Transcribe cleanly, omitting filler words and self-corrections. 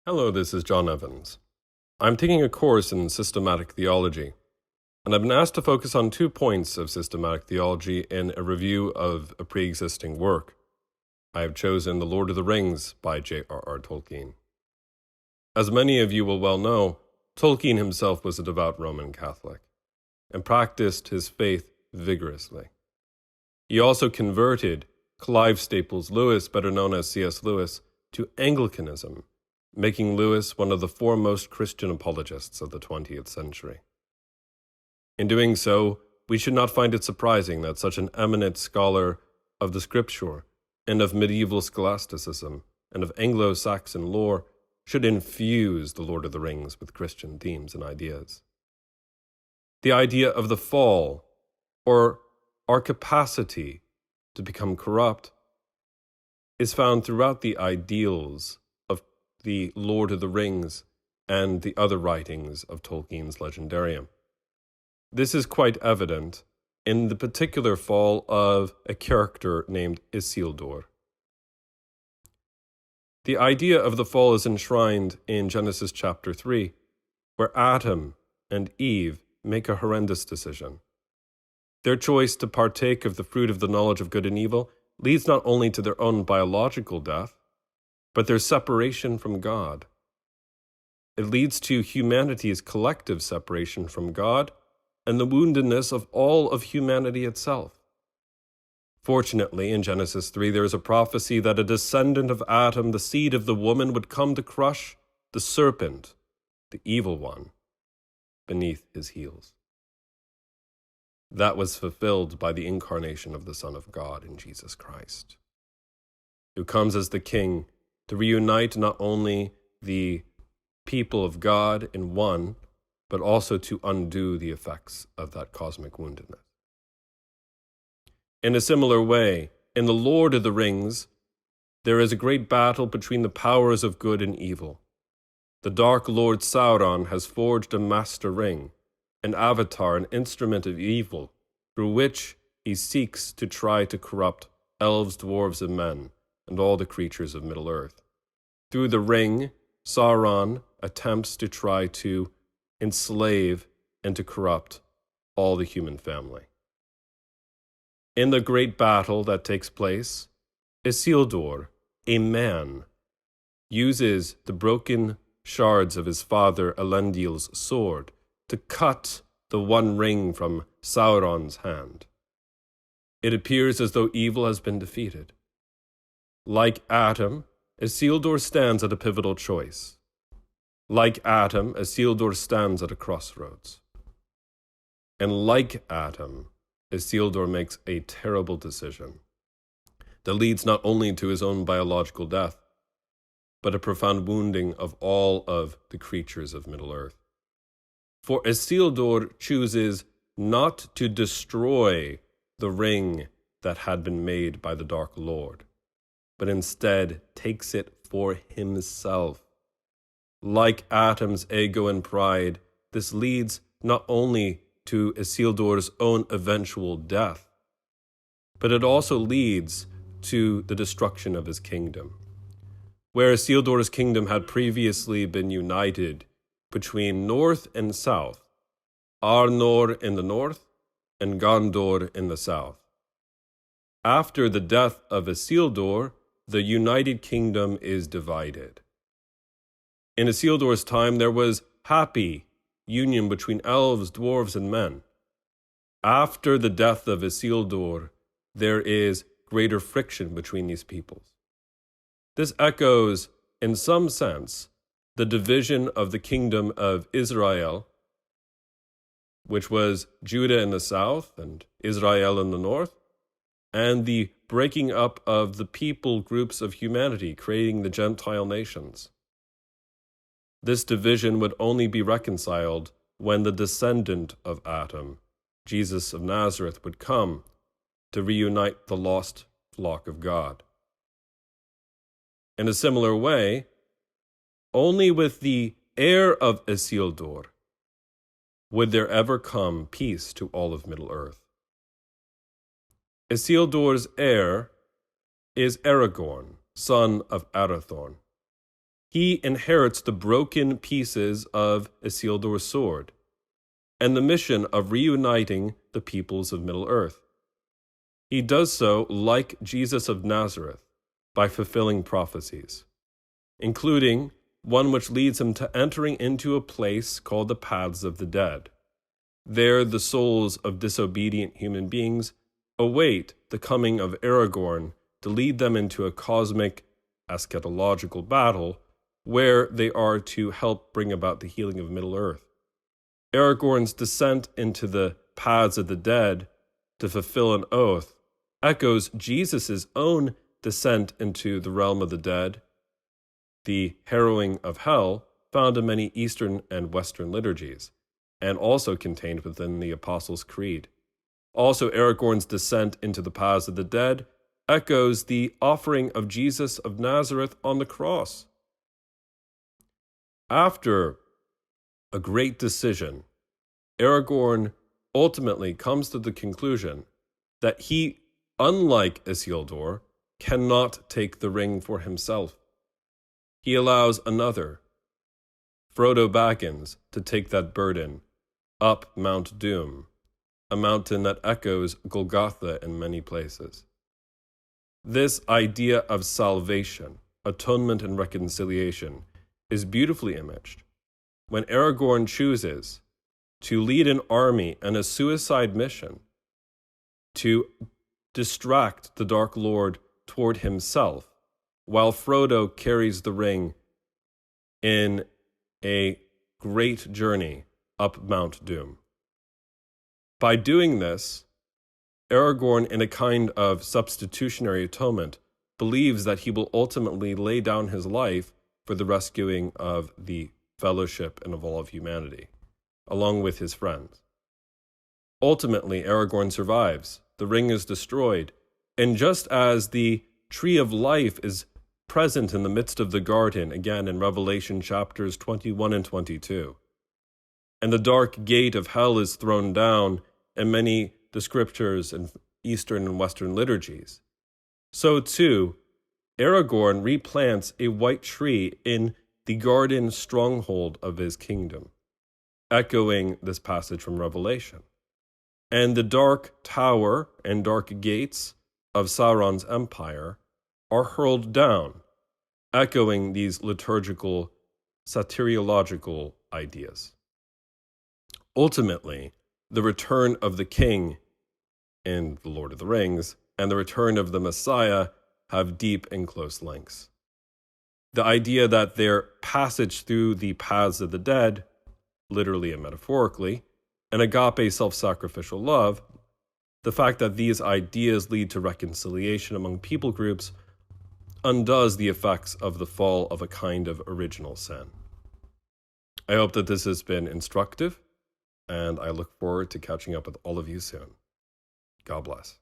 Hello, this is John Evans. I'm taking a course in systematic theology, and I've been asked to focus on 2 points of systematic theology in a review of a pre-existing work. I have chosen The Lord of the Rings by J.R.R. Tolkien. As many of you will well know, Tolkien himself was a devout Roman Catholic and practiced his faith vigorously. He also converted Clive Staples Lewis, better known as C.S. Lewis, to Anglicanism, making Lewis one of the foremost Christian apologists of the 20th century. In doing so, we should not find it surprising that such an eminent scholar of the Scripture and of medieval scholasticism and of Anglo-Saxon lore should infuse The Lord of the Rings with Christian themes and ideas. The idea of the fall, or our capacity to become corrupt, is found throughout the ideals of the Lord of the Rings and the other writings of Tolkien's legendarium. This is quite evident in the particular fall of a character named Isildur. The idea of the fall is enshrined in Genesis chapter 3, where Adam and Eve make a horrendous decision. Their choice to partake of the fruit of the knowledge of good and evil leads not only to their own biological death, but their separation from God. It leads to humanity's collective separation from God and the woundedness of all of humanity itself. Fortunately, in Genesis 3, there is a prophecy that a descendant of Adam, the seed of the woman, would come to crush the serpent, the evil one, beneath his heels. That was fulfilled by the incarnation of the Son of God in Jesus Christ, who comes as the King to reunite not only the people of God in one, but also to undo the effects of that cosmic woundedness. In a similar way, in The Lord of the Rings, there is a great battle between the powers of good and evil. The Dark Lord Sauron has forged a master ring, an avatar, an instrument of evil, through which he seeks to try to corrupt elves, dwarves, and men, and all the creatures of Middle-earth. Through the ring, Sauron attempts to try to enslave and to corrupt all the human family. In the great battle that takes place, Isildur, a man, uses the broken shards of his father Elendil's sword to cut the one ring from Sauron's hand. It appears as though evil has been defeated. Like Adam, Isildur stands at a pivotal choice. Like Adam, Isildur stands at a crossroads. And like Adam, Isildur makes a terrible decision that leads not only to his own biological death, but a profound wounding of all of the creatures of Middle-earth. For Isildur chooses not to destroy the ring that had been made by the Dark Lord, but instead takes it for himself. Like Adam's ego and pride, this leads not only to Isildur's own eventual death, but it also leads to the destruction of his kingdom. Where Isildur's kingdom had previously been united between north and south, Arnor in the north and Gondor in the south. After the death of Isildur, the united kingdom is divided. In Isildur's time, there was happy union between elves, dwarves, and men. After the death of Isildur, there is greater friction between these peoples. This echoes, in some sense, the division of the kingdom of Israel, which was Judah in the south and Israel in the north, and the breaking up of the people groups of humanity, creating the Gentile nations. This division would only be reconciled when the descendant of Adam, Jesus of Nazareth, would come to reunite the lost flock of God. In a similar way, only with the heir of Isildur would there ever come peace to all of Middle-earth. Isildur's heir is Aragorn, son of Arathorn. he inherits the broken pieces of Isildur's sword and the mission of reuniting the peoples of Middle-earth. He does so like Jesus of Nazareth by fulfilling prophecies, including one which leads him to entering into a place called the Paths of the Dead. There the souls of disobedient human beings await the coming of Aragorn to lead them into a cosmic eschatological battle where they are to help bring about the healing of Middle-earth. Aragorn's descent into the Paths of the Dead to fulfill an oath echoes Jesus' own descent into the realm of the dead, the harrowing of hell, found in many Eastern and Western liturgies, and also contained within the Apostles' Creed. Also, Aragorn's descent into the Paths of the Dead echoes the offering of Jesus of Nazareth on the cross. After a great decision, Aragorn ultimately comes to the conclusion that he, unlike Isildur, cannot take the ring for himself. He allows another, Frodo Baggins, to take that burden up Mount Doom, a mountain that echoes Golgotha in many places. This idea of salvation, atonement, and reconciliation is beautifully imaged when Aragorn chooses to lead an army in a suicide mission to distract the Dark Lord toward himself, while Frodo carries the ring in a great journey up Mount Doom. By doing this, Aragorn, in a kind of substitutionary atonement, believes that he will ultimately lay down his life for the rescuing of the fellowship and of all of humanity, along with his friends. Ultimately, Aragorn survives. The ring is destroyed, and just as the tree of life is present in the midst of the garden, again in Revelation chapters 21 and 22, and the dark gate of hell is thrown down in many descriptors in Eastern and Western liturgies, so too Aragorn replants a white tree in the garden stronghold of his kingdom, echoing this passage from Revelation. And the dark tower and dark gates of Sauron's empire are hurled down, echoing these liturgical, soteriological ideas. Ultimately, the return of the king in The Lord of the Rings and the return of the Messiah have deep and close links. The idea that their passage through the paths of the dead, literally and metaphorically, and agape self-sacrificial love, the fact that these ideas lead to reconciliation among people groups, undoes the effects of the fall of a kind of original sin. I hope that this has been instructive, and I look forward to catching up with all of you soon. God bless.